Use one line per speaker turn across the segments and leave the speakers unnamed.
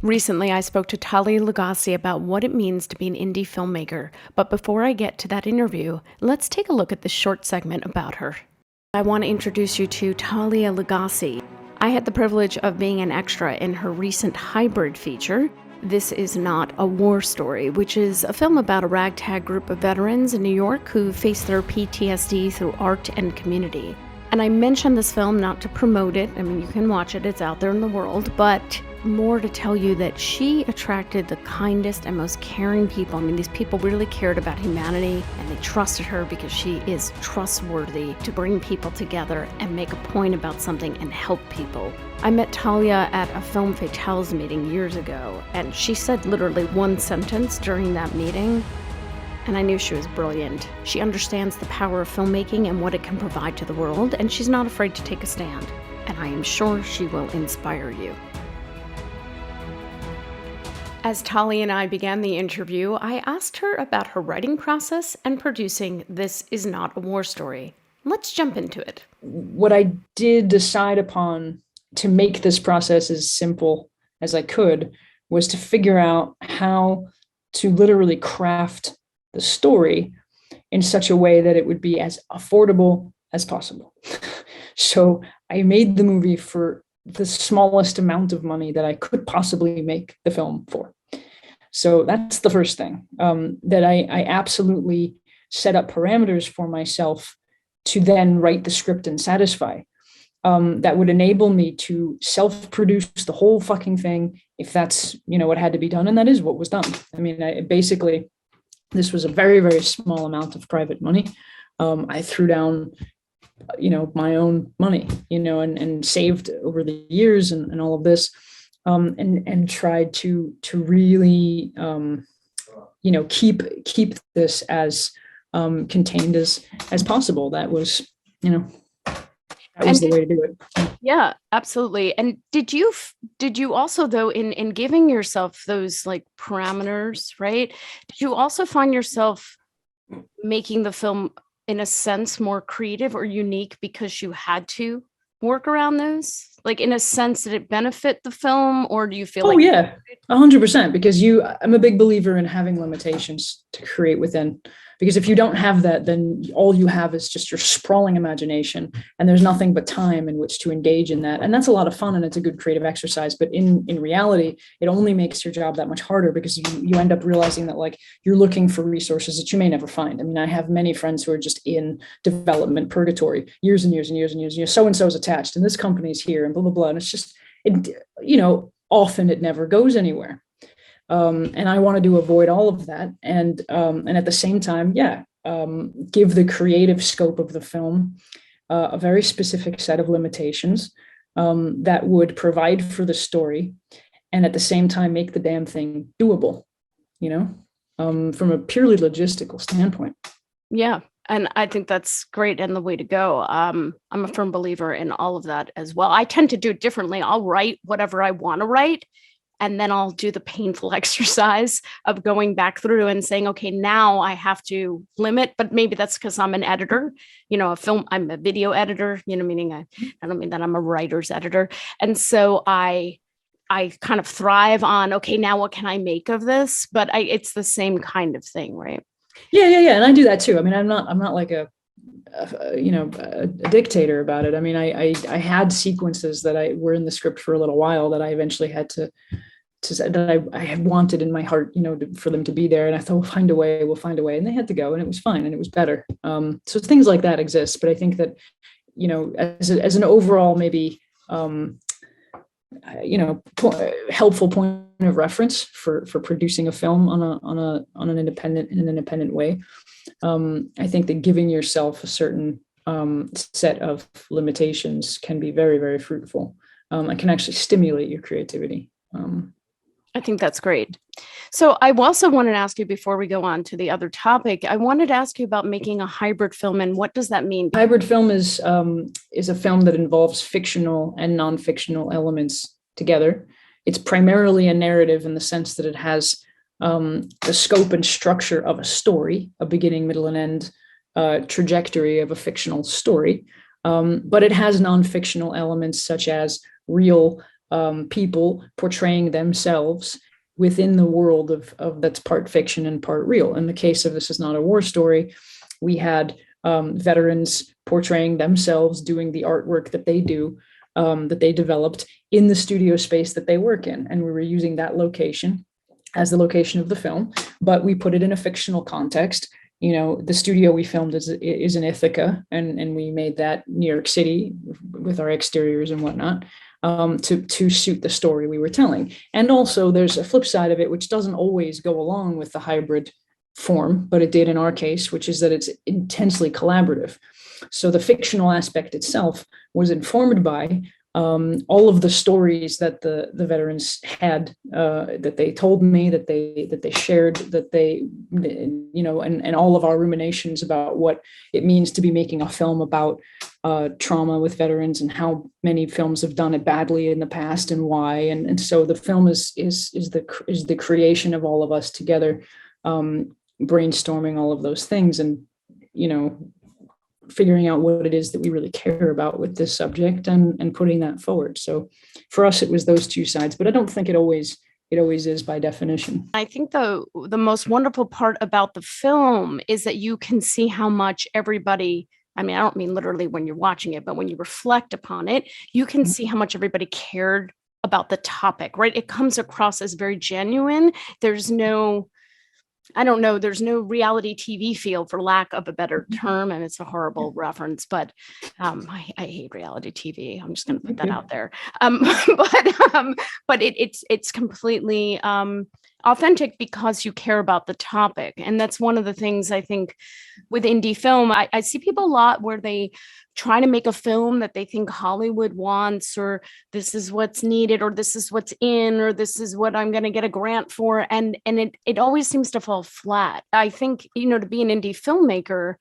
Recently, I spoke to Talia Lugacy about what it means to be an indie filmmaker. But before I get to that interview, let's take a look at this short segment about her. I want to introduce you to Talia Lugacy. I had the privilege of being an extra in her recent hybrid feature, This Is Not a War Story, which is a film about a ragtag group of veterans in New York who face their PTSD through art and community. And I mentioned this film not to promote it. I mean, you can watch it, it's out there in the world, but more to tell you that she attracted the kindest and most caring people. I mean, these people really cared about humanity, and they trusted her because she is trustworthy to bring people together and make a point about something and help people. I met Talia at a Film Fatales meeting years ago, and she said literally one sentence during that meeting, and I knew she was brilliant. She understands the power of filmmaking and what it can provide to the world, and she's not afraid to take a stand. And I am sure she will inspire you. As Talia and I began the interview, I asked her about her writing process and producing This Is Not a War Story. Let's jump into it.
What I did decide upon to make this process as simple as I could was to figure out how to literally craft the story in such a way that it would be as affordable as possible. So I made the movie for the smallest amount of money that I could possibly make the film for. So that's the first thing, that I absolutely set up parameters for myself to then write the script and satisfy. That would enable me to self-produce the whole fucking thing if that's, what had to be done. And that is what was done. I mean, basically, this was a very, very small amount of private money. I threw down, my own money, and saved over the years and all of this, and tried to really, keep this as contained as possible. That was, that was the way to do it.
Yeah, absolutely. And did you also, though, in giving yourself those like parameters, right? Did you also find yourself making the film in a sense more creative or unique because you had to work around those? Like in a sense, did it benefit the film, or do you feel like?
Oh yeah, 100%. Because I'm a big believer in having limitations to create within. Because if you don't have that, then all you have is just your sprawling imagination, and there's nothing but time in which to engage in that. And that's a lot of fun, and it's a good creative exercise. But in reality, it only makes your job that much harder, because you end up realizing that like you're looking for resources that you may never find. I mean, I have many friends who are just in development purgatory, years and years and years and years. So-and-so's attached, and this company's here, and blah, blah, blah. And it's just, often it never goes anywhere. And I wanted to avoid all of that. And at the same time, give the creative scope of the film a very specific set of limitations that would provide for the story, and at the same time make the damn thing doable, from a purely logistical standpoint.
Yeah. And I think that's great and the way to go. I'm a firm believer in all of that as well. I tend to do it differently. I'll write whatever I want to write, and then I'll do the painful exercise of going back through and saying, okay, now I have to limit, but maybe that's because I'm an editor, I'm a video editor, meaning I don't mean that I'm a writer's editor. And so I kind of thrive on, okay, now what can I make of this? But it's the same kind of thing, right?
Yeah. And I do that too. I mean, I'm not like a dictator about it. I mean, I had sequences that were in the script for a little while that I eventually had to that I had wanted in my heart, for them to be there. And I thought, we'll find a way. And they had to go, and it was fine, and it was better. So things like that exist. But I think that, as an overall, maybe, helpful point of reference for producing a film in an independent way. I think that giving yourself a certain set of limitations can be very, very fruitful, and can actually stimulate your creativity.
I think that's great. So I also wanted to ask you, before we go on to the other topic, I wanted to ask you about making a hybrid film, and what does that mean?
Hybrid film is a film that involves fictional and non-fictional elements together. It's primarily a narrative in the sense that it has the scope and structure of a story, a beginning, middle, and end trajectory of a fictional story. But it has non-fictional elements such as real people portraying themselves within the world of that's part fiction and part real. In the case of This Is Not a War Story, we had veterans portraying themselves doing the artwork that they do, that they developed in the studio space that they work in. And we were using that location as the location of the film, but we put it in a fictional context. You know, the studio we filmed is in Ithaca, and we made that New York City with our exteriors and whatnot, to suit the story we were telling. And also there's a flip side of it, which doesn't always go along with the hybrid form, but it did in our case, which is that it's intensely collaborative. So the fictional aspect itself was informed by all of the stories that the veterans had, that they told me, that they shared, that they, you know, and all of our ruminations about what it means to be making a film about trauma with veterans, and how many films have done it badly in the past and why. And so the film is the creation of all of us together, brainstorming all of those things, and, you know, figuring out what it is that we really care about with this subject, and putting that forward. So for us, it was those two sides, but I don't think it always is by definition.
I think the most wonderful part about the film is that you can see how much everybody, I mean, I don't mean literally when you're watching it, but when you reflect upon it, you can see how much everybody cared about the topic, right? It comes across as very genuine. There's no, I don't know, there's no reality TV feel, for lack of a better term, and it's a horrible reference, but I hate reality TV. I'm just going to put that out there. But it's completely authentic because you care about the topic. And that's one of the things I think with indie film. I see people a lot where they try to make a film that they think Hollywood wants, or this is what's needed, or this is what's in, or this is what I'm going to get a grant for. And it always seems to fall flat. I think, you know, to be an indie filmmaker,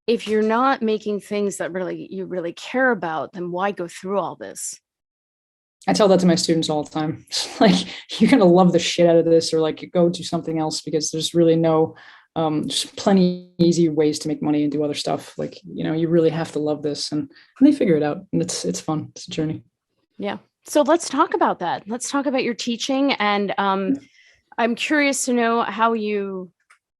if you're not making things that you really care about, then why go through all this?
I tell that to my students all the time. Like, you're going to love the shit out of this, or like go do something else, because there's really no, there's plenty easy ways to make money and do other stuff. Like, you know, you really have to love this, and they figure it out, and it's fun. It's a journey.
Yeah. So let's talk about that. Let's talk about your teaching. And I'm curious to know how you,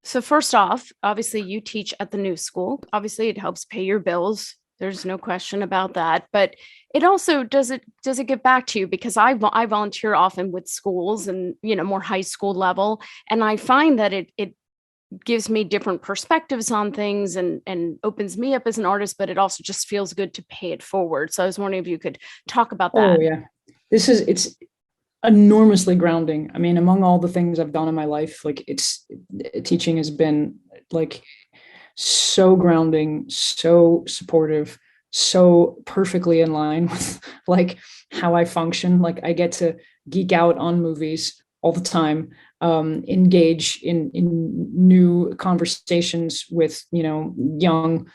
so first off, obviously you teach at the new school. Obviously it helps pay your bills. There's no question about that. But it also, does it get back to you? Because I volunteer often with schools, and, you know, more high school level. And I find that it gives me different perspectives on things, and opens me up as an artist, but it also just feels good to pay it forward. So I was wondering if you could talk about that.
Oh yeah. It's enormously grounding. I mean, among all the things I've done in my life, like, teaching has been like so grounding, so supportive, so perfectly in line with like how I function. Like, I get to geek out on movies all the time, engage in new conversations with, you know, young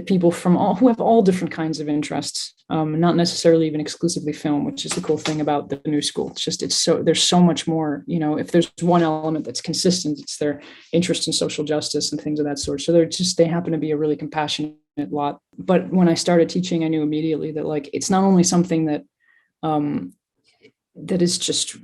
people who have all different kinds of interests, not necessarily even exclusively film, which is the cool thing about the new school. There's so much more, you know. If there's one element that's consistent, it's their interest in social justice and things of that sort. So they happen to be a really compassionate lot. But when I started teaching, I knew immediately that, like, it's not only something that that is just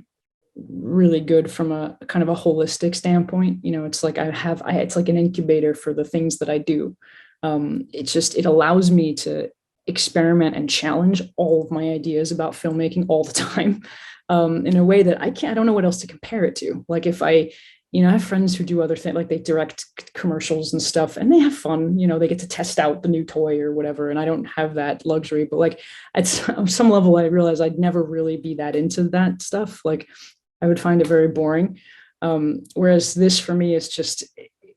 really good from a kind of a holistic standpoint. You know, it's like it's like an incubator for the things that I do. It allows me to experiment and challenge all of my ideas about filmmaking all the time, in a way that I don't know what else to compare it to. Like, if I have friends who do other things, like they direct commercials and stuff, and they have fun, you know, they get to test out the new toy or whatever. And I don't have that luxury, but like, at some level, I realized I'd never really be that into that stuff. Like, I would find it very boring. Whereas this, for me, it's just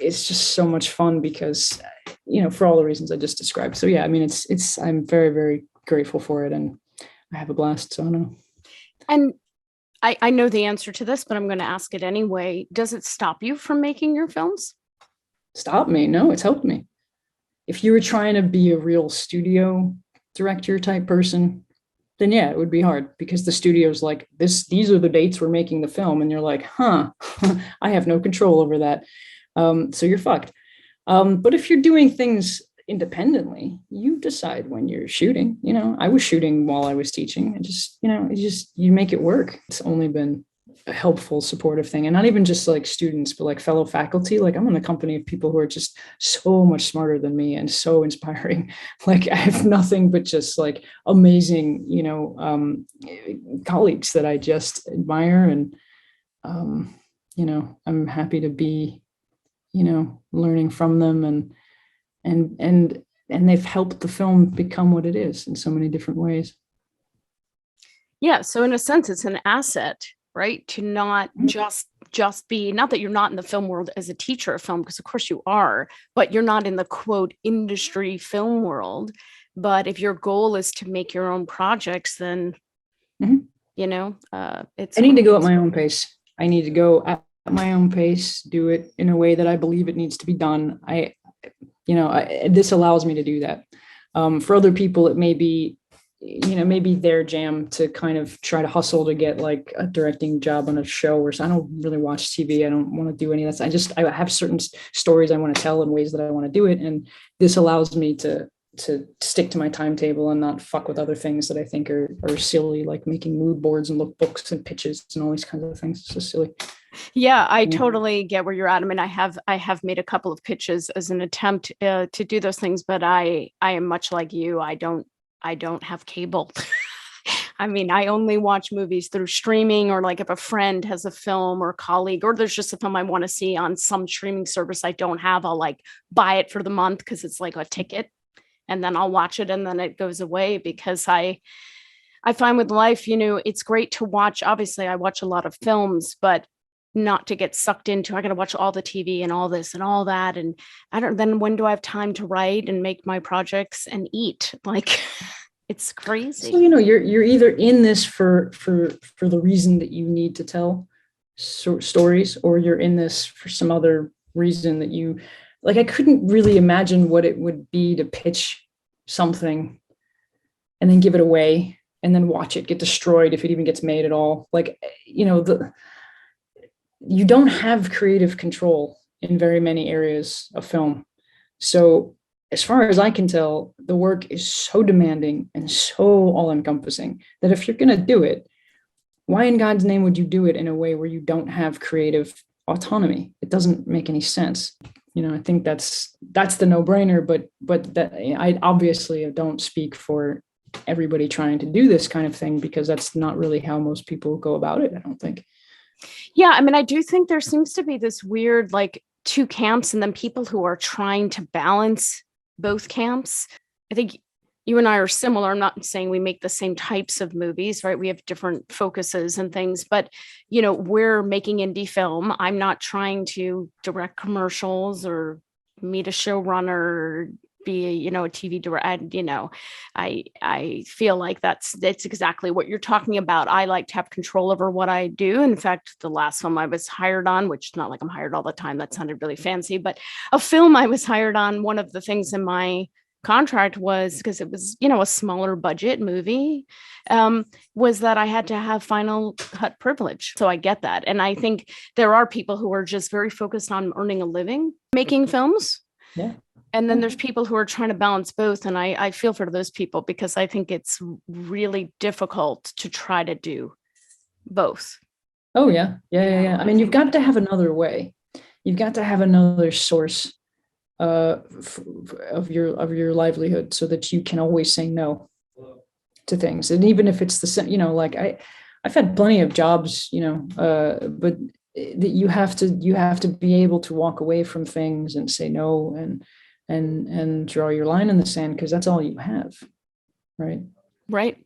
so much fun, because, you know, for all the reasons I just described. So yeah, I mean, I'm very, very grateful for it, and I have a blast. So I don't know.
And I know the answer to this, but I'm going to ask it anyway. Does it stop you from making your films?
Stop me? No, it's helped me. If you were trying to be a real studio director type person, then yeah, it would be hard because the studio's like, these are the dates we're making the film, and you're like, huh, I have no control over that. So you're fucked. But if you're doing things independently, you decide when you're shooting. I was shooting while I was teaching. You make it work. It's only been a helpful, supportive thing. And not even just like students, but like fellow faculty. Like I'm in the company of people who are just so much smarter than me and so inspiring. Like I have nothing but just like amazing, colleagues that I just admire. And, I'm happy to be, learning from them, and they've helped the film become what it is in so many different ways.
Yeah, so in a sense, it's an asset, right? To not just be, not that you're not in the film world as a teacher of film, because of course you are, but you're not in the quote industry film world. But if your goal is to make your own projects, then it's
I need to go at my own pace. I need to go at my own pace, do it in a way that I believe it needs to be done. This allows me to do that. For other people, it may be, maybe their jam to kind of try to hustle to get like a directing job on a show or so. I don't really watch TV. I don't want to do any of that. I have certain stories I want to tell in ways that I want to do it. And this allows me to stick to my timetable and not fuck with other things that I think are silly, like making mood boards and lookbooks and pitches and all these kinds of things. It's so silly.
Yeah, I totally get where you're at. I mean, I have made a couple of pitches as an attempt to do those things, but I am much like you. I don't have cable. I mean, I only watch movies through streaming, or like if a friend has a film or a colleague, or there's just a film I want to see on some streaming service I don't have, I'll like buy it for the month because it's like a ticket, and then I'll watch it and then it goes away. Because I find with life, it's great to watch. Obviously, I watch a lot of films, but not to get sucked into, I got to watch all the TV and all this and all that. And then when do I have time to write and make my projects and eat? Like, it's crazy.
So, you're either in this for the reason that you need to tell stories, or you're in this for some other reason that you like. I couldn't really imagine what it would be to pitch something and then give it away and then watch it get destroyed if it even gets made at all. Like, you don't have creative control in very many areas of film. So as far as I can tell, the work is so demanding and so all encompassing that if you're going to do it, why in God's name would you do it in a way where you don't have creative autonomy? It doesn't make any sense. I think that's the no-brainer, but that I obviously don't speak for everybody trying to do this kind of thing, because that's not really how most people go about it, I don't think.
Yeah, I mean, I do think there seems to be this weird, like, two camps, and then people who are trying to balance both camps. I think you and I are similar. I'm not saying we make the same types of movies, right? We have different focuses and things, but we're making indie film. I'm not trying to direct commercials or meet a showrunner or be a TV director. I feel like that's exactly what you're talking about. I like to have control over what I do. In fact, the last film I was hired on, which is not like I'm hired all the time, that sounded really fancy, but a film I was hired on, one of the things in my contract was, because it was a smaller budget movie, was that I had to have final cut privilege. So I get that. And I think there are people who are just very focused on earning a living making films.
Yeah.
And then there's people who are trying to balance both. And I feel for those people, because I think it's really difficult to try to do both.
Oh, yeah. Yeah. I mean, you've got to have another way. You've got to have another source of your livelihood, so that you can always say no to things. And even if it's the same, like I've had plenty of jobs, but you have to be able to walk away from things and say no, and draw your line in the sand, because that's all you have. Right.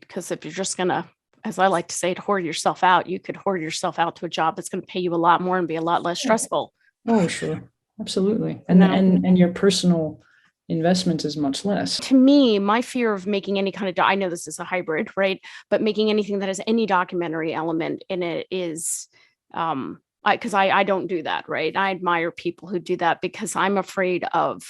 Because if you're just gonna, as I like to say, to hoard yourself out, you could hoard yourself out to a job that's going to pay you a lot more and be a lot less stressful.
Oh, sure. Absolutely. And your personal investment is much less.
To me, my fear of making any kind of, I know this is a hybrid, right? But making anything that has any documentary element in it is, because I don't do that, right? I admire people who do that, because I'm afraid of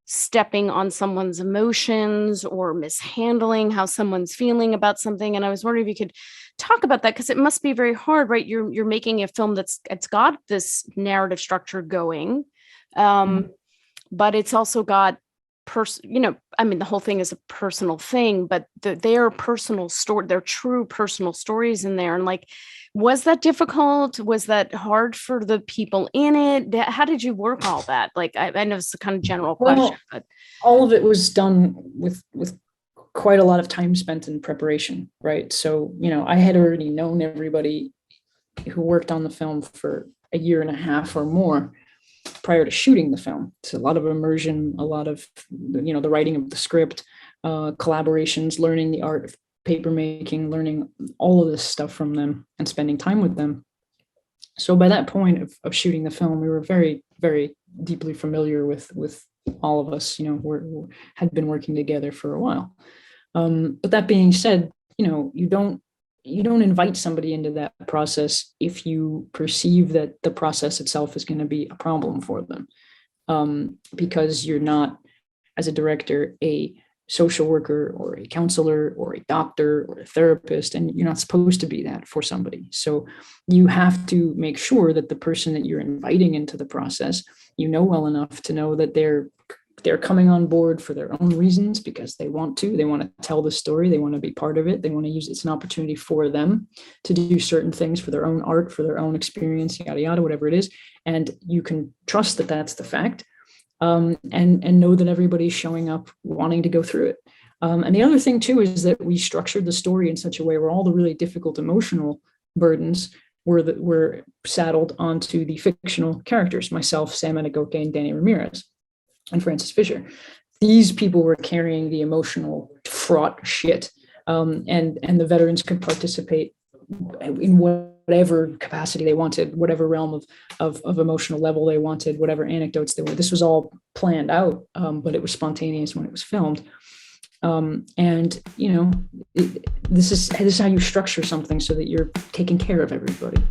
stepping on someone's emotions or mishandling how someone's feeling about something. And I was wondering if you could talk about that, because it must be very hard, right? You're making a film it's got this narrative structure going,
Mhm.
but it's also got I mean, the whole thing is a personal thing, but their personal story, their true personal stories in there. And like, was that difficult? Was that hard for the people in it? How did you work all that? Like, I know it's a kind of general question,
Well,
but
all of it was done with quite a lot of time spent in preparation, right? So, I had already known everybody who worked on the film for a year and a half or more prior to shooting the film. So a lot of immersion, a lot of, the writing of the script, collaborations, learning the art of paper making, learning all of this stuff from them and spending time with them. So by that point of shooting the film, we were very, very deeply familiar with all of us, had been working together for a while. But that being said, you don't invite somebody into that process if you perceive that the process itself is going to be a problem for them, because you're not, as a director, a social worker or a counselor or a doctor or a therapist, and you're not supposed to be that for somebody. So you have to make sure that the person that you're inviting into the process, well enough to know that they're coming on board for their own reasons, because they want to tell the story, they want to be part of it, they want to use it's an opportunity for them to do certain things for their own art, for their own experience, yada yada, whatever it is. And you can trust that that's the fact, and know that everybody's showing up wanting to go through it. And the other thing too is that we structured the story in such a way where all the really difficult emotional burdens were saddled onto the fictional characters, myself, Sam Anagoke, and Danny Ramirez and Francis Fisher. These people were carrying the emotional fraught shit, and the veterans could participate in whatever capacity they wanted, whatever realm of emotional level they wanted, whatever anecdotes they were. This was all planned out, but it was spontaneous when it was filmed. And this is how you structure something so that you're taking care of everybody.